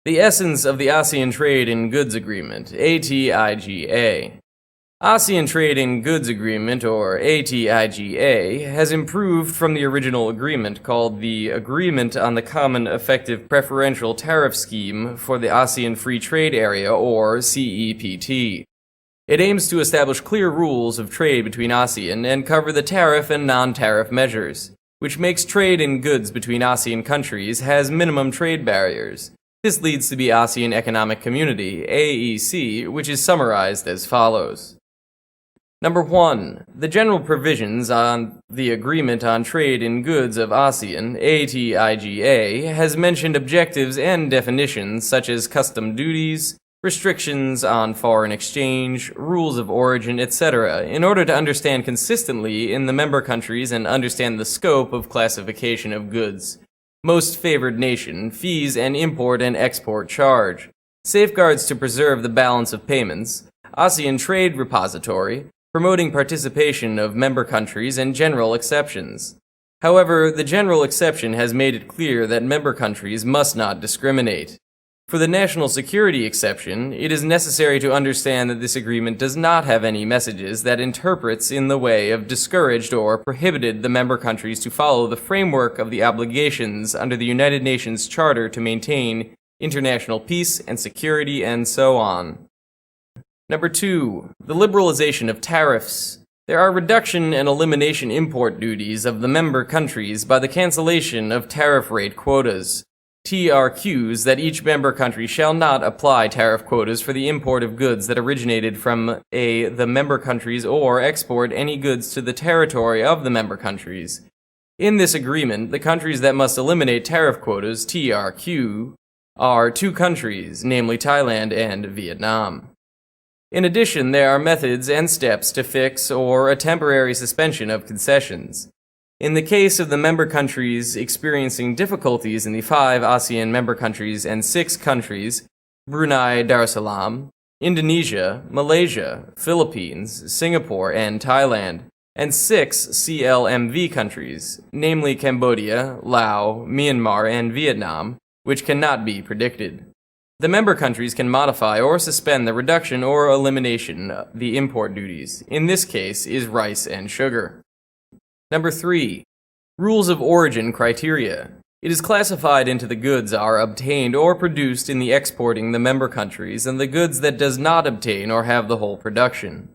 The essence of the ASEAN Trade in Goods Agreement, ATIGA. ASEAN Trade in Goods Agreement, or ATIGA, has improved from the original agreement called the Agreement on the Common Effective Preferential Tariff Scheme for the ASEAN Free Trade Area, or CEPT. It aims to establish clear rules of trade between ASEAN and cover the tariff and non-tariff measures, which makes trade in goods between ASEAN countries has minimum trade barriers. This leads to the ASEAN Economic Community, AEC, which is summarized as follows. Number 1. The general provisions on the Agreement on Trade in Goods of ASEAN, ATIGA, has mentioned objectives and definitions such as custom duties, restrictions on foreign exchange, rules of origin, etc., in order to understand consistently in the member countries and understand the scope of classification of goods, most favored nation, fees and import and export charge, safeguards to preserve the balance of payments, ASEAN Trade Repository, promoting participation of member countries, and general exceptions. However, the general exception has made it clear that member countries must not discriminate. For the national security exception, it is necessary to understand that this agreement does not have any messages that interprets in the way of discouraged or prohibited the member countries to follow the framework of the obligations under the United Nations Charter to maintain international peace and security, and so on. Number 2. The liberalization of tariffs. There are reduction and elimination import duties of the member countries by the cancellation of tariff rate quotas. TRQs that each member country shall not apply tariff quotas for the import of goods that originated from the member countries or export any goods to the territory of the member countries. In this agreement, the countries that must eliminate tariff quotas, TRQ, are 2 countries, namely Thailand and Vietnam. In addition, there are methods and steps to fix or a temporary suspension of concessions. In the case of the member countries experiencing difficulties in the 5 ASEAN member countries and 6 countries, Brunei Darussalam, Indonesia, Malaysia, Philippines, Singapore, and Thailand, and 6 CLMV countries, namely Cambodia, Laos, Myanmar, and Vietnam, which cannot be predicted. The member countries can modify or suspend the reduction or elimination of the import duties. In this case is rice and sugar. Number 3. Rules of origin criteria. It is classified into the goods are obtained or produced in the exporting the member countries and the goods that does not obtain or have the whole production.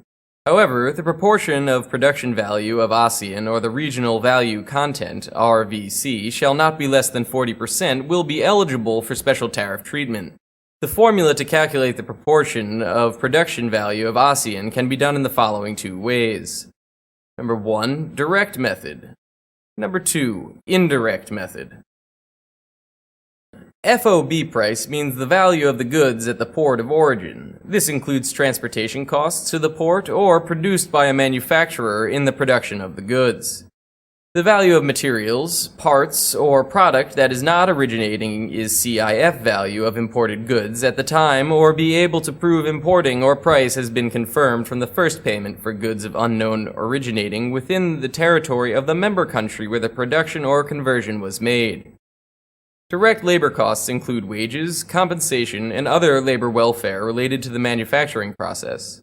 However, the proportion of production value of ASEAN or the regional value content, RVC, shall not be less than 40% will be eligible for special tariff treatment. The formula to calculate the proportion of production value of ASEAN can be done in the following 2 ways. Number 1, direct method. Number 2, indirect method. FOB price means the value of the goods at the port of origin. This includes transportation costs to the port or produced by a manufacturer in the production of the goods. The value of materials, parts, or product that is not originating is CIF value of imported goods at the time or be able to prove importing or price has been confirmed from the first payment for goods of unknown originating within the territory of the member country where the production or conversion was made. Direct labor costs include wages, compensation, and other labor welfare related to the manufacturing process.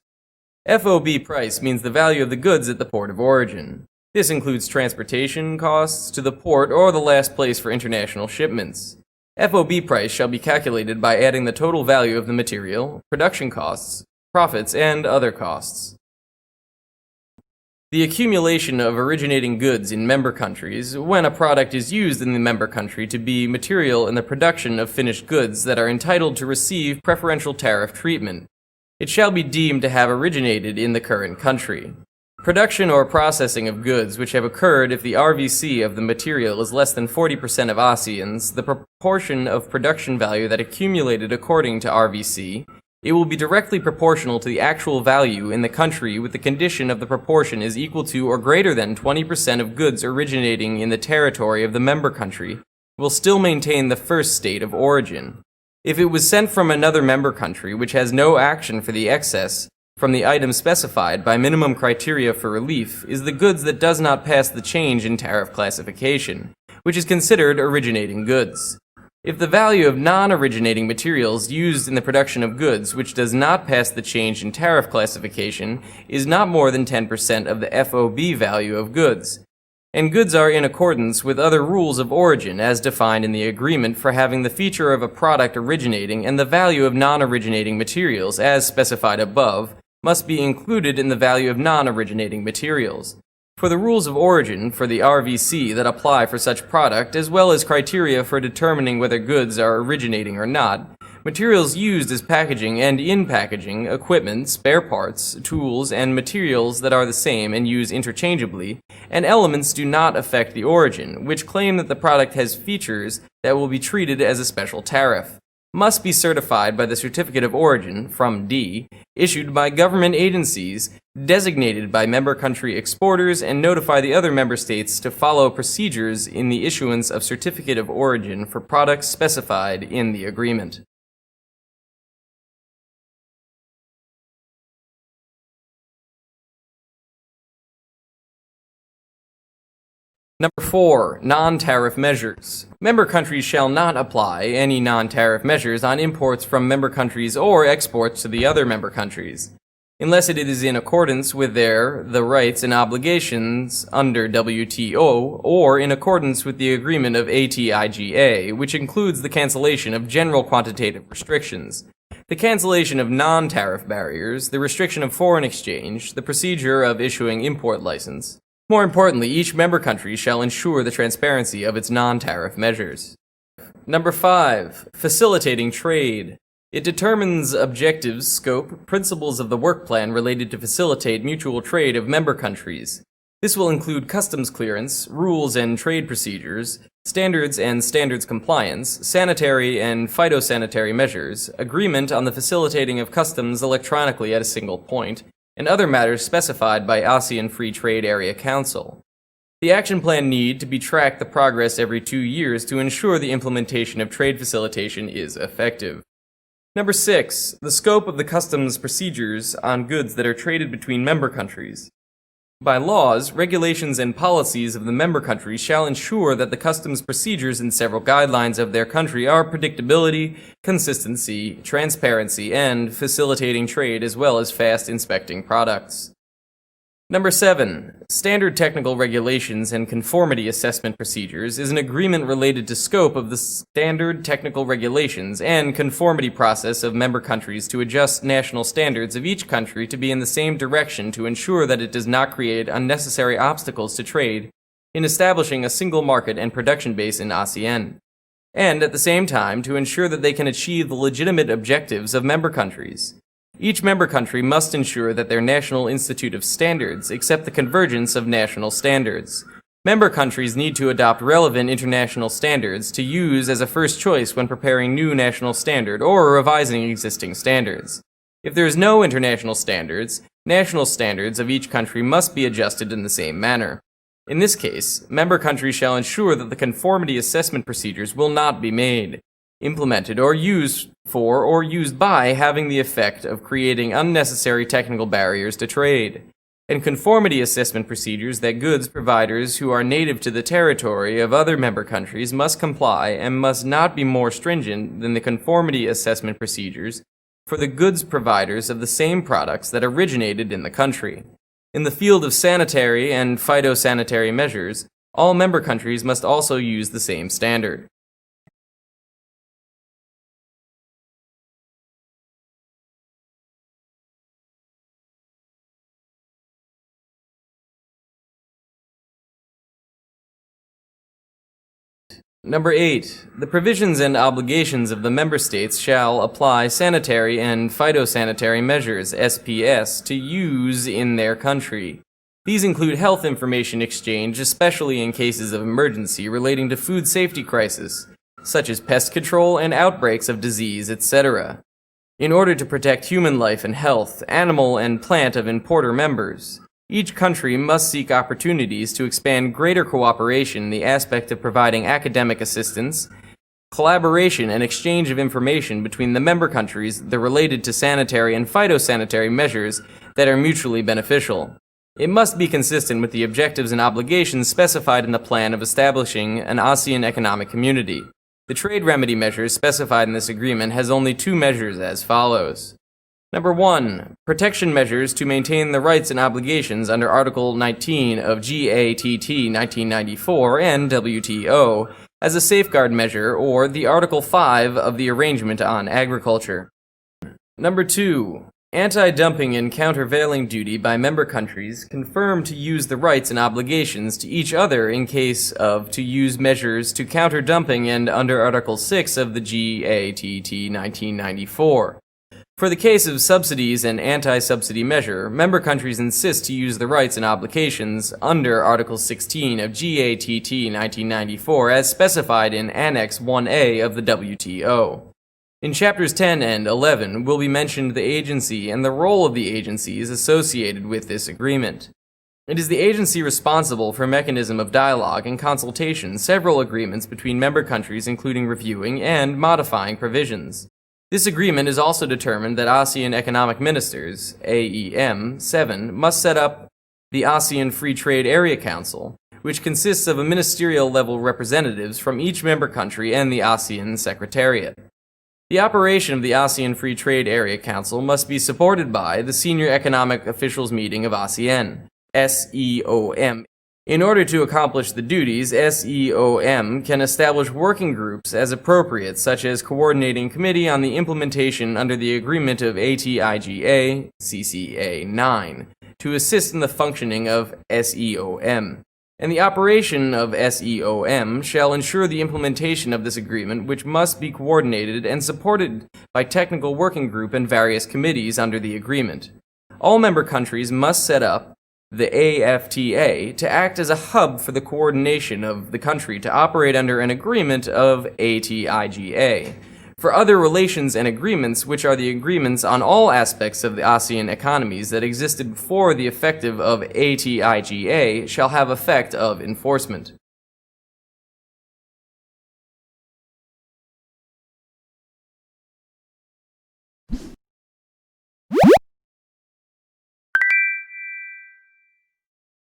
FOB price means the value of the goods at the port of origin. This includes transportation costs to the port or the last place for international shipments. FOB price shall be calculated by adding the total value of the material, production costs, profits, and other costs. The accumulation of originating goods in member countries, when a product is used in the member country to be material in the production of finished goods that are entitled to receive preferential tariff treatment, it shall be deemed to have originated in the current country. Production or processing of goods which have occurred if the RVC of the material is less than 40% of ASEAN's, the proportion of production value that accumulated according to RVC, it will be directly proportional to the actual value in the country with the condition of the proportion is equal to or greater than 20% of goods originating in the territory of the member country, will still maintain the first state of origin. If it was sent from another member country which has no action for the excess, from the item specified by minimum criteria for relief is the goods that does not pass the change in tariff classification, which is considered originating goods. if the value of non-originating materials used in the production of goods which does not pass the change in tariff classification is not more than 10% of the FOB value of goods, and goods are in accordance with other rules of origin as defined in the agreement for having the feature of a product originating and the value of non-originating materials as specified above must be included in the value of non-originating materials. For the rules of origin for the RVC that apply for such product, as well as criteria for determining whether goods are originating or not, materials used as packaging and in packaging, equipment, spare parts, tools, and materials that are the same and use interchangeably, and elements do not affect the origin, which claim that the product has features that will be treated as a special tariff, must be certified by the Certificate of Origin, from D, issued by government agencies designated by member country exporters and notify the other member states to follow procedures in the issuance of Certificate of Origin for products specified in the agreement. Number 4. Non-tariff measures. Member countries shall not apply any non-tariff measures on imports from member countries or exports to the other member countries, unless it is in accordance with the rights and obligations under WTO or in accordance with the agreement of ATIGA, which includes the cancellation of general quantitative restrictions, the cancellation of non-tariff barriers, the restriction of foreign exchange, the procedure of issuing import license. More importantly, each member country shall ensure the transparency of its non-tariff measures. Number 5. Facilitating trade. It determines objectives, scope, principles of the work plan related to facilitate mutual trade of member countries. This will include customs clearance, rules and trade procedures, standards and standards compliance, sanitary and phytosanitary measures, agreement on the facilitating of customs electronically at a single point, and other matters specified by ASEAN Free Trade Area Council. The action plan need to be tracked the progress every 2 years to ensure the implementation of trade facilitation is effective. Number 6. The scope of the customs procedures on goods that are traded between member countries. By laws, regulations, and policies of the member countries shall ensure that the customs procedures and several guidelines of their country are predictability, consistency, transparency, and facilitating trade as well as fast inspecting products. Number 7. Standard technical regulations and conformity assessment procedures is an agreement related to scope of the standard technical regulations and conformity process of member countries to adjust national standards of each country to be in the same direction to ensure that it does not create unnecessary obstacles to trade in establishing a single market and production base in ASEAN, and at the same time to ensure that they can achieve the legitimate objectives of member countries. Each member country must ensure that their National Institute of Standards accept the convergence of national standards. Member countries need to adopt relevant international standards to use as a first choice when preparing new national standard or revising existing standards. If there is no international standards, national standards of each country must be adjusted in the same manner. In this case, member countries shall ensure that the conformity assessment procedures will not be made, implemented, or used for or used by having the effect of creating unnecessary technical barriers to trade, and conformity assessment procedures that goods providers who are native to the territory of other member countries must comply and must not be more stringent than the conformity assessment procedures for the goods providers of the same products that originated in the country. In the field of sanitary and phytosanitary measures, all member countries must also use the same standard. Number 8. The provisions and obligations of the member states shall apply sanitary and phytosanitary measures, SPS, to use in their country. These include health information exchange, especially in cases of emergency relating to food safety crisis, such as pest control and outbreaks of disease, etc., in order to protect human life and health, animal and plant of importer members. Each country must seek opportunities to expand greater cooperation in the aspect of providing academic assistance, collaboration and exchange of information between the member countries that are related to sanitary and phytosanitary measures that are mutually beneficial. It must be consistent with the objectives and obligations specified in the plan of establishing an ASEAN economic community. The trade remedy measures specified in this agreement has only two measures as follows. Number 1. Protection measures to maintain the rights and obligations under Article 19 of GATT 1994 and WTO as a safeguard measure or the Article 5 of the Arrangement on Agriculture. Number 2. Anti-dumping and countervailing duty by member countries confirmed to use the rights and obligations to each other in case of to use measures to counter dumping and under Article 6 of the GATT 1994. For the case of subsidies and anti-subsidy measure, member countries insist to use the rights and obligations under Article 16 of GATT 1994 as specified in Annex 1A of the WTO. In Chapters 10 and 11 will be mentioned the agency and the role of the agencies associated with this agreement. It is the agency responsible for a mechanism of dialogue and consultation several agreements between member countries including reviewing and modifying provisions. This agreement is also determined that ASEAN Economic Ministers, AEM 7, must set up the ASEAN Free Trade Area Council, which consists of a ministerial-level representatives from each member country and the ASEAN Secretariat. The operation of the ASEAN Free Trade Area Council must be supported by the Senior Economic Officials Meeting of ASEAN, SEOM. In order to accomplish the duties, SEOM can establish working groups as appropriate, such as Coordinating Committee on the Implementation under the Agreement of ATIGA, CCA 9, to assist in the functioning of SEOM. And the operation of SEOM shall ensure the implementation of this agreement, which must be coordinated and supported by technical working group and various committees under the agreement. All member countries must set up the AFTA to act as a hub for the coordination of the country to operate under an agreement of ATIGA. For other relations and agreements, which are the agreements on all aspects of the ASEAN economies that existed before the effective of ATIGA, shall have effect of enforcement.